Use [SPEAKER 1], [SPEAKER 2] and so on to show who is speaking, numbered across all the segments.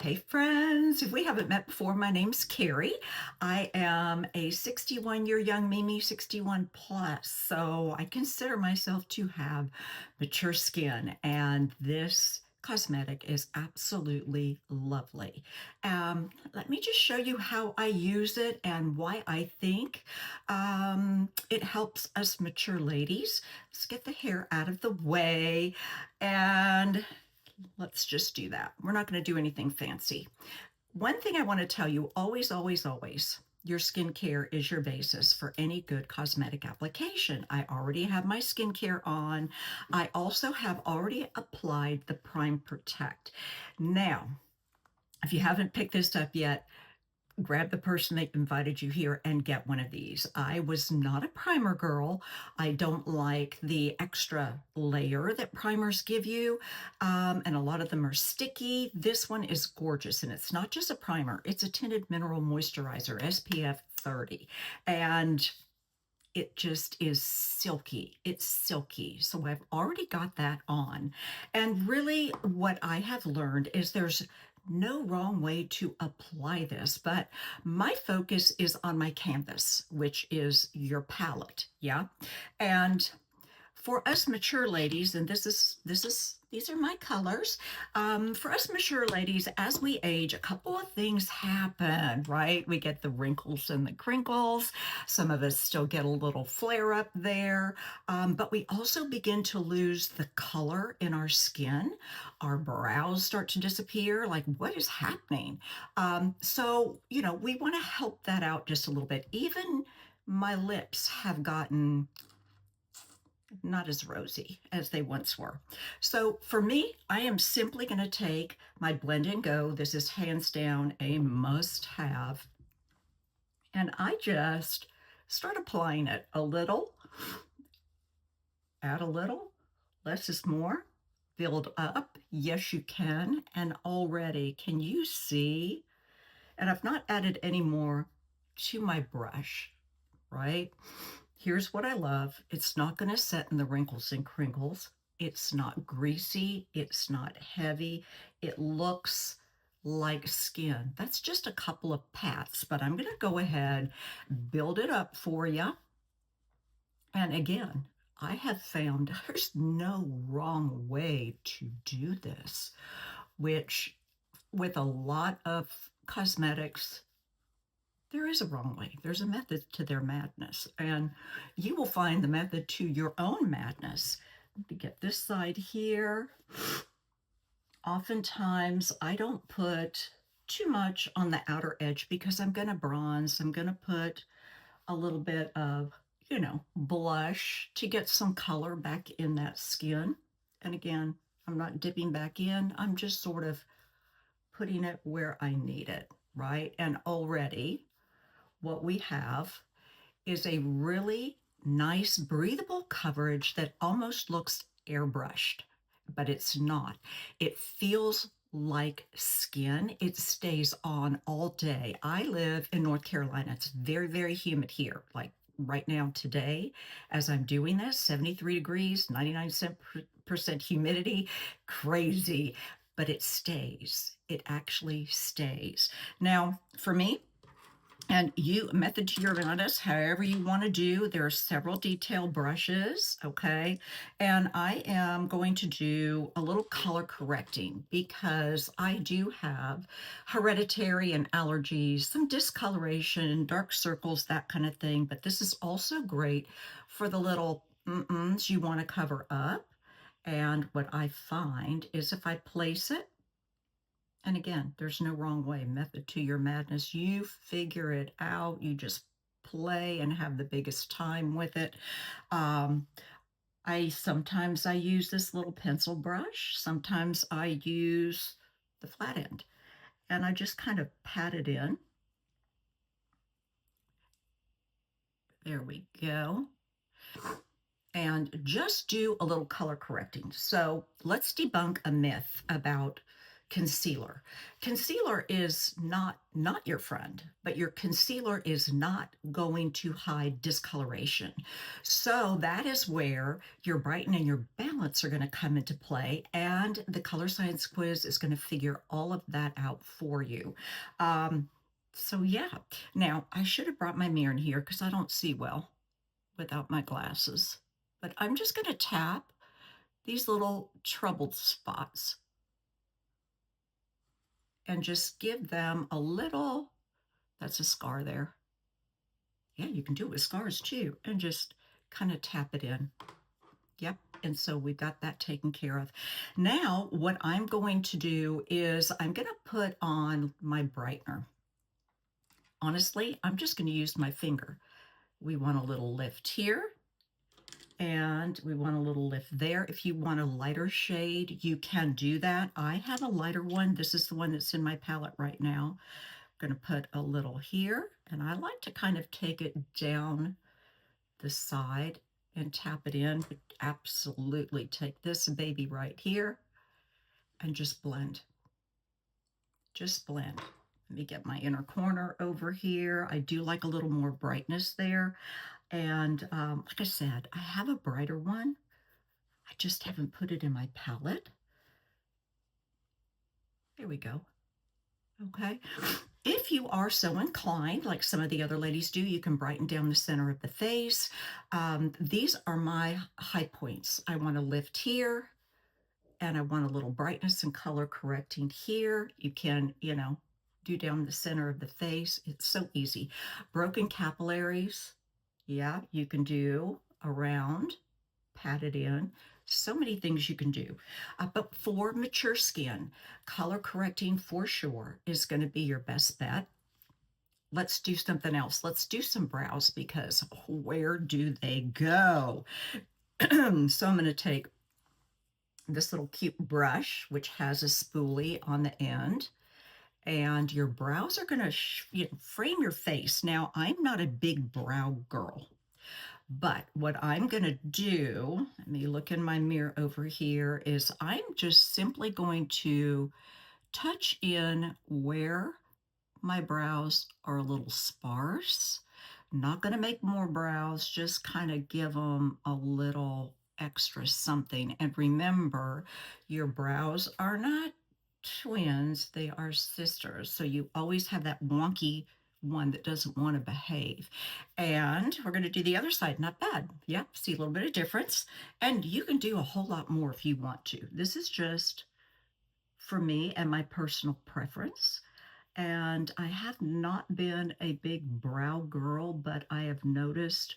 [SPEAKER 1] Hey friends, if we haven't met before, my name's Carrie. I am a 61-year young Mimi, 61 plus, so I consider myself to have mature skin, and this cosmetic is absolutely lovely. Let me just show you how I use it and why I think it helps us mature ladies. Let's get the hair out of the way and let's just do that. We're not going to do anything fancy. One thing I want to tell you, always, always, always, your skincare is your basis for any good cosmetic application. I already have my skincare on. I also have already applied the Prime Protect. Now, if you haven't picked this up yet, grab the person that invited you here and get one of these. I was not a primer girl. I don't like the extra layer that primers give you, and a lot of them are sticky. This one is gorgeous, and it's not just a primer. It's a tinted mineral moisturizer, SPF 30, and it just is silky. It's silky. So I've already got that on. And really what I have learned is there's no wrong way to apply this, but my focus is on my canvas, which is your palette. Yeah. And for us mature ladies, and these are my colors. For us mature ladies, as we age, a couple of things happen, right? We get the wrinkles and the crinkles. Some of us still get a little flare up there, but we also begin to lose the color in our skin. Our brows start to disappear. Like, what is happening? So, we want to help that out just a little bit. Even my lips have gotten not as rosy as they once were. So for me, I am simply going to take my Blend and Go. This is hands down a must have. And I just start applying it a little, add a little, less is more, build up. Yes, you can. And already, can you see? And I've not added any more to my brush, right? Here's what I love. It's not going to set in the wrinkles and crinkles. It's not greasy. It's not heavy. It looks like skin. That's just a couple of pats, but I'm going to go ahead, build it up for you. And again, I have found there's no wrong way to do this, which with a lot of cosmetics, there is a wrong way. There's a method to their madness, and you will find the method to your own madness. To get this side here, oftentimes I don't put too much on the outer edge because I'm going to bronze. I'm going to put a little bit of, blush to get some color back in that skin. And again, I'm not dipping back in. I'm just sort of putting it where I need it, right? And already what we have is a really nice breathable coverage that almost looks airbrushed, but it's not. It feels like skin. It stays on all day. I live in North Carolina. It's very, very humid here. Like right now today, as I'm doing this, 73 degrees, 99% humidity, crazy, but it stays. It actually stays. Now, for me, and you method to your madness, however you want to do. There are several detail brushes, okay? And I am going to do a little color correcting because I do have hereditary and allergies, some discoloration, dark circles, that kind of thing. But this is also great for the little mm-ms you want to cover up. And what I find is if I place it, and again, there's no wrong way. Method to your madness. You figure it out. You just play and have the biggest time with it. Um, sometimes I use this little pencil brush. Sometimes I use the flat end. And I just kind of pat it in. There we go. And just do a little color correcting. So let's debunk a myth about concealer. Concealer is not your friend, but your concealer is not going to hide discoloration. So that is where your brighten and your balance are going to come into play, and the color science quiz is going to figure all of that out for you. So yeah, now I should have brought my mirror in here because I don't see well without my glasses. But I'm just going to tap these little troubled spots and just give them a little, that's a scar there. Yeah, you can do it with scars too, and just kind of tap it in. Yep, and so we've got that taken care of. Now, what I'm going to do is I'm going to put on my brightener. Honestly, I'm just going to use my finger. We want a little lift here, and we want a little lift there. If you want a lighter shade, you can do that. I have a lighter one. This is the one that's in my palette right now. I'm going to put a little here, and I like to kind of take it down the side and tap it in. But absolutely take this baby right here and just blend. Just blend. Let me get my inner corner over here. I do like a little more brightness there. And like I said, I have a brighter one. I just haven't put it in my palette. There we go. Okay. If you are so inclined, like some of the other ladies do, you can brighten down the center of the face. These are my high points. I want to lift here, and I want a little brightness and color correcting here. You can, do down the center of the face. It's so easy. Broken capillaries. Yeah, you can do around, pat it in. So many things you can do. But for mature skin, color correcting for sure is going to be your best bet. Let's do something else. Let's do some brows, because where do they go? So I'm going to take this little cute brush, which has a spoolie on the end, and your brows are going to frame your face. Now, I'm not a big brow girl, but what I'm going to do, let me look in my mirror over here, is I'm just simply going to touch in where my brows are a little sparse. Not going to make more brows, just kind of give them a little extra something. And remember, your brows are not twins, they are sisters. So you always have that wonky one that doesn't want to behave. And we're going to do the other side. Not bad. Yep, see a little bit of difference. And you can do a whole lot more if you want to. This is just for me and my personal preference. And I have not been a big brow girl, but I have noticed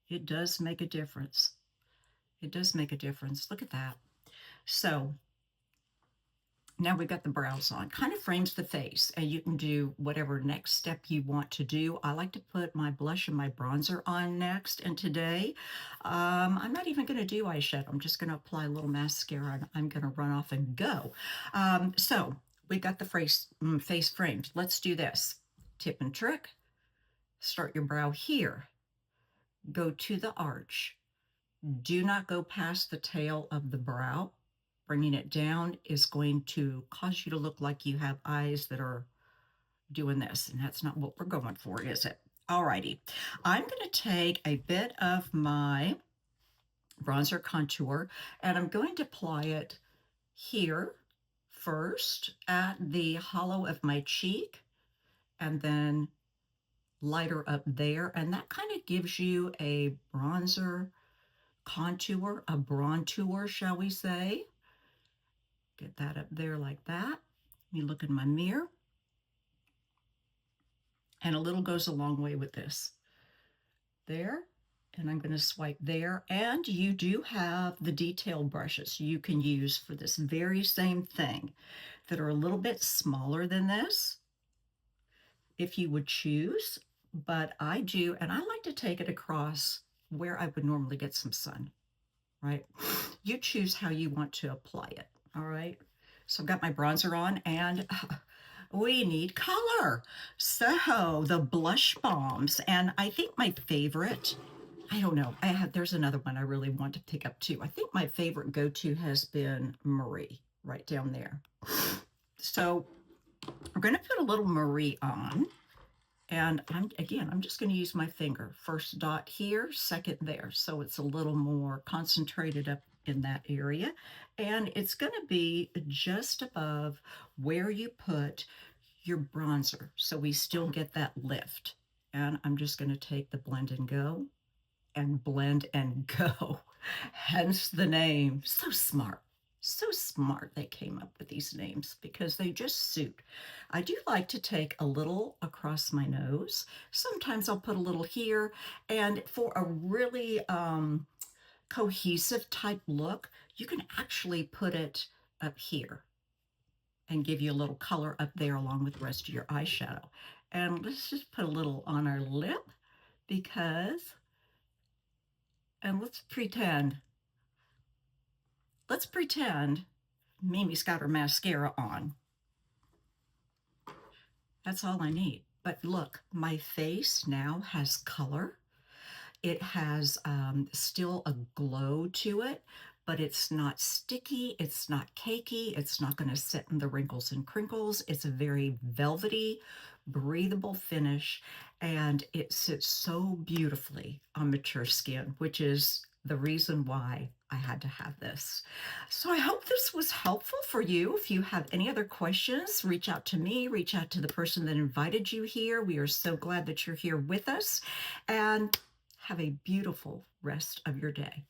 [SPEAKER 1] it does make a difference. It does make a difference. Look at that. So now we've got the brows on. Kind of frames the face, and you can do whatever next step you want to do. I like to put my blush and my bronzer on next, and today I'm not even going to do eyeshadow. I'm just going to apply a little mascara, and I'm going to run off and go. So we got the face framed. Let's do this. Tip and trick. Start your brow here. Go to the arch. Do not go past the tail of the brow. Bringing it down is going to cause you to look like you have eyes that are doing this, and that's not what we're going for, is it? Alrighty, I'm going to take a bit of my bronzer contour, and I'm going to apply it here first at the hollow of my cheek, and then lighter up there, and that kind of gives you a bronzer contour, a brontour, shall we say. Get that up there like that. Let me look in my mirror. And a little goes a long way with this. There. And I'm going to swipe there. And you do have the detail brushes you can use for this very same thing that are a little bit smaller than this, if you would choose. But I do, and I like to take it across where I would normally get some sun, right? You choose how you want to apply it, all right? So I've got my bronzer on, and we need color. So the blush bombs, and I think my favorite, I don't know, there's another one I really want to pick up too. I think my favorite go-to has been Marie, right down there. So we're going to put a little Marie on. And I'm just going to use my finger. First dot here, second there. So it's a little more concentrated up in that area. And it's going to be just above where you put your bronzer. So we still get that lift. And I'm just going to take the blend and go and blend and go. Hence the name. So smart. So smart they came up with these names because they just suit. I do like to take a little across my nose. Sometimes I'll put a little here. And for a really cohesive type look, you can actually put it up here and give you a little color up there along with the rest of your eyeshadow. And let's just put a little on our lip because, and let's pretend Mimi's got her mascara on. That's all I need. But look, my face now has color. It has still a glow to it, but it's not sticky. It's not cakey. It's not going to sit in the wrinkles and crinkles. It's a very velvety, breathable finish, and it sits so beautifully on mature skin, which is the reason why I had to have this. So I hope this was helpful for you. If you have any other questions, reach out to me, reach out to the person that invited you here. We are so glad that you're here with us. And have a beautiful rest of your day.